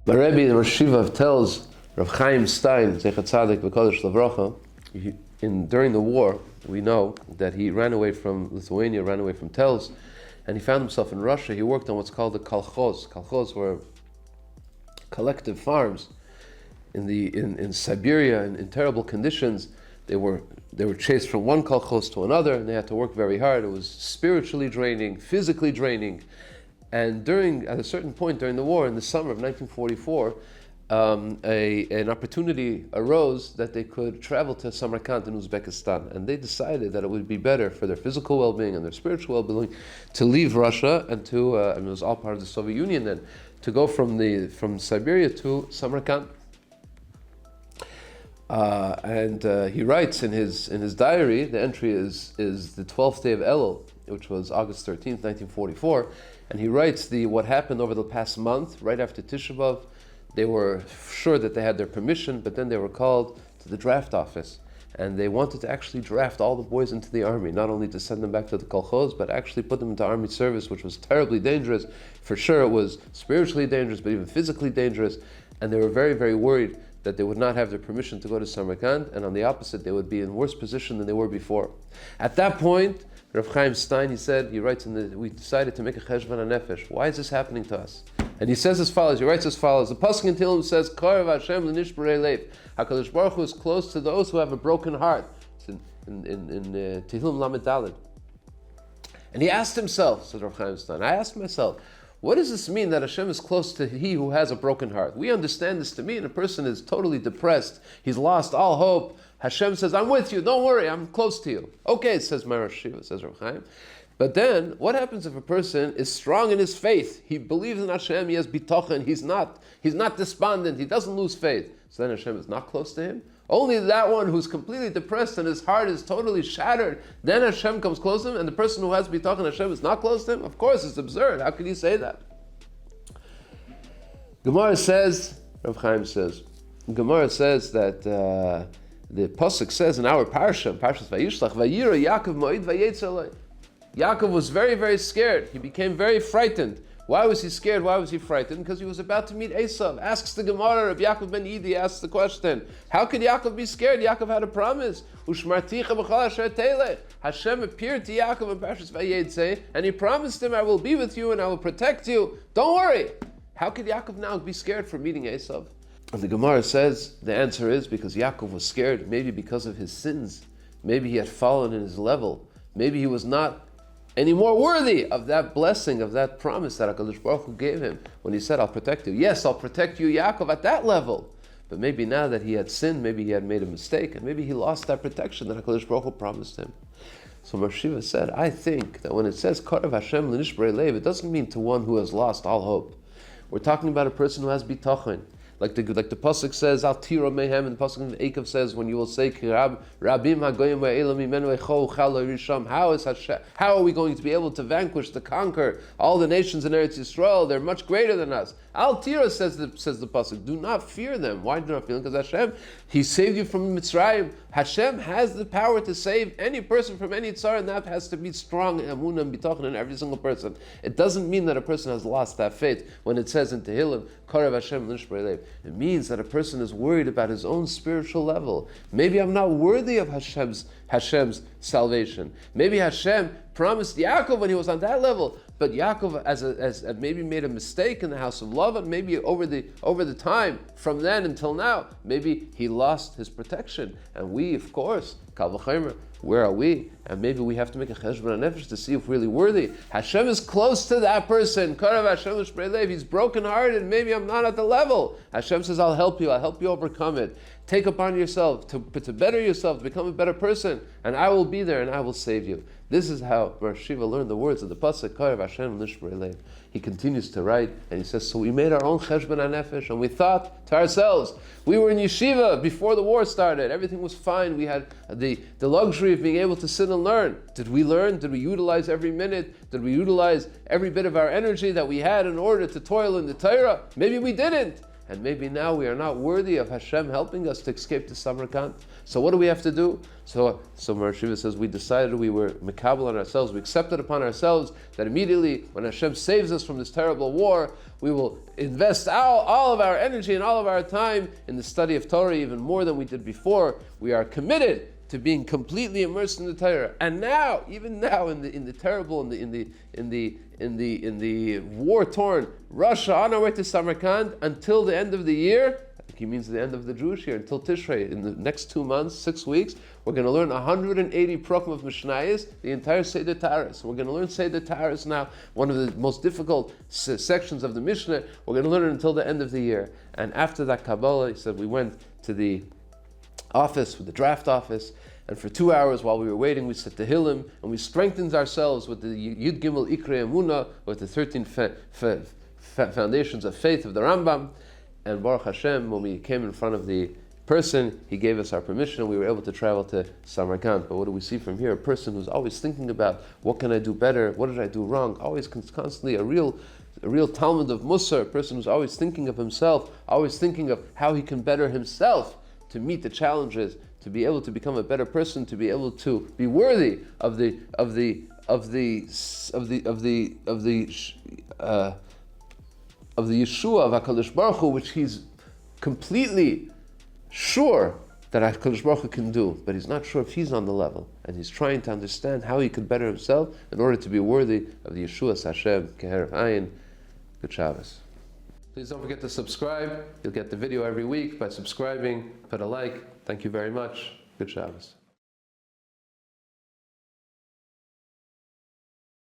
My rabbi, the Rosh Yeshiva, tells Rav Chaim Stein, Zecher Tzadik V'Kodesh Lavracha, during the war, we know that he ran away from Lithuania, ran away from Telz, and he found himself in Russia. He worked on what's called the kolchoz. Kolchoz were collective farms in Siberia, in terrible conditions. They were chased from one kolchoz to another, and they had to work very hard. It was spiritually draining, physically draining. And at a certain point during the war, in the summer of 1944, an opportunity arose that they could travel to Samarkand in Uzbekistan, and they decided that it would be better for their physical well-being and their spiritual well-being to leave Russia and it was all part of the Soviet Union then, to go from Siberia to Samarkand. And he writes in his diary, the entry is the 12th day of Elul, which was August 13th, 1944, and he writes what happened over the past month, right after Tisha B'Av. They were sure that they had their permission, but then they were called to the draft office, and they wanted to actually draft all the boys into the army, not only to send them back to the kolchoz, but actually put them into army service, which was terribly dangerous. For sure it was spiritually dangerous, but even physically dangerous, and they were very, very worried that they would not have their permission to go to Samarkand, and on the opposite, they would be in worse position than they were before. At that point, Rav Chaim Stein, he writes we decided to make a cheshvan hanefesh. Why is this happening to us? And he says as follows, he writes as follows, the Pasuk in Tehillim says, Karev Hashem l'nishbarei leiv. HaKadosh Baruch Hu is close to those who have a broken heart. It's in Tehillim Lamed Daled. And he asked himself, says Rav Chaim Stein, I asked myself, what does this mean that Hashem is close to he who has a broken heart? We understand this to mean a person is totally depressed, he's lost all hope. Hashem says, I'm with you, don't worry, I'm close to you. Okay, says Rosh Yeshiva, says Rav Chaim. But then, what happens if a person is strong in his faith? He believes in Hashem, he has bitachon, he's not despondent, he doesn't lose faith. So then Hashem is not close to him? Only that one who's completely depressed and his heart is totally shattered, then Hashem comes close to him, and the person who has bitachon, Hashem is not close to him? Of course, it's absurd. How could you say that? Gemara says, Rav Chaim says, that the Pasuk says in our Parshas Vayishlach, Vayira Yaakov Moed Vayetzelei. Yaakov was very, very scared. He became very frightened. Why was he scared? Why was he frightened? Because he was about to meet Esav. Asks the Gemara of Yaakov ben Idi, asks the question, how could Yaakov be scared? Yaakov had a promise. Hashem appeared to Yaakov in Parshas Vayetze, and he promised him, I will be with you and I will protect you. Don't worry. How could Yaakov now be scared for meeting Esav? And the Gemara says, the answer is because Yaakov was scared, maybe because of his sins. Maybe he had fallen in his level. Maybe he was not any more worthy of that blessing, of that promise that HaKadosh Baruch Hu gave him when he said, I'll protect you. Yes, I'll protect you, Yaakov, at that level. But maybe now that he had sinned, maybe he had made a mistake, and maybe he lost that protection that HaKadosh Baruch Hu promised him. So Rosh Yeshiva said, I think that when it says, Karev Hashem l'nishbarei leiv, it doesn't mean to one who has lost all hope. We're talking about a person who has bitachon. Like the Pasuk says, Al tiro mehem, and the Pasuk in Eikav says, when you will say, Rabim hagoyim va'elam imenu echol chalo risham, how are we going to be able to vanquish, to conquer all the nations in Eretz Yisrael? They're much greater than us. Al tiro says the Pasuk, do not fear them. Why do not fear them? Because Hashem, He saved you from Mitzrayim. Hashem has the power to save any person from any tzar, and that has to be strong emunah and bitachon in every single person. It doesn't mean that a person has lost that faith when it says in Tehillim, Karev Hashem l'nishbarei leiv. It means that a person is worried about his own spiritual level. Maybe I'm not worthy of Hashem's salvation. Maybe Hashem promised Yaakov when he was on that level, but Yaakov as maybe made a mistake in the house of love, and maybe over the time from then until now, maybe he lost his protection. And we, of course, Kal v'chomer, where are we? And maybe we have to make a cheshbon hanefesh to see if we're really worthy. Hashem is close to that person. Karev Hashem l'nishbarei leiv. He's brokenhearted. Maybe I'm not at the level. Hashem says, I'll help you overcome it. Take upon yourself to better yourself, to become a better person, and I will be there and I will save you. This is how Rosh Yeshiva learned the words of the Pasuk, Karev Hashem l'nishbarei leiv. He continues to write, and he says, so we made our own cheshbon hanefesh, and we thought to ourselves, we were in yeshiva before the war started, everything was fine, we had the luxury of being able to sit and learn. Did we learn? Did we utilize every minute? Did we utilize every bit of our energy that we had in order to toil in the Torah? Maybe we didn't. and maybe now we are not worthy of Hashem helping us to escape to Samarkand. So what do we have to do? So Mar Shiva says, we decided we were mekabel on ourselves, we accepted upon ourselves that immediately when Hashem saves us from this terrible war, we will invest all of our energy and all of our time in the study of Torah even more than we did before. We are committed to being completely immersed in the Torah. And now, even now, in the terrible, in the war-torn Russia, on our way to Samarkand, until the end of the year, I think he means the end of the Jewish year, until Tishrei, in the next 2 months, 6 weeks, we're going to learn 180 prokim of Mishnayos, the entire Seder Taharos. We're going to learn Seder Taharos now, one of the most difficult sections of the Mishnah. We're going to learn it until the end of the year. And after that Kabbalah, he said, we went to the office, with the draft office, and for 2 hours while we were waiting, we said Tehillim, and we strengthened ourselves with the Yud Gimel Ikrei Emunah, with the 13 foundations of faith of the Rambam. And Baruch Hashem, when we came in front of the person, he gave us our permission, and we were able to travel to Samarkand. But what do we see from here? A person who's always thinking about, what can I do better? What did I do wrong? Always constantly a real Talmud of Musar, a person who's always thinking of himself, always thinking of how he can better himself to meet the challenges, to be able to become a better person, to be able to be worthy of the Yeshua of HaKadosh Baruch Hu, which he's completely sure that HaKadosh Baruch Hu can do, but he's not sure if he's on the level, and he's trying to understand how he could better himself in order to be worthy of the Yeshua Hashem Keher Ayin. Good Shabbos. Please don't forget to subscribe. You'll get the video every week by subscribing. Put a like. Thank you very much. Good Shabbos.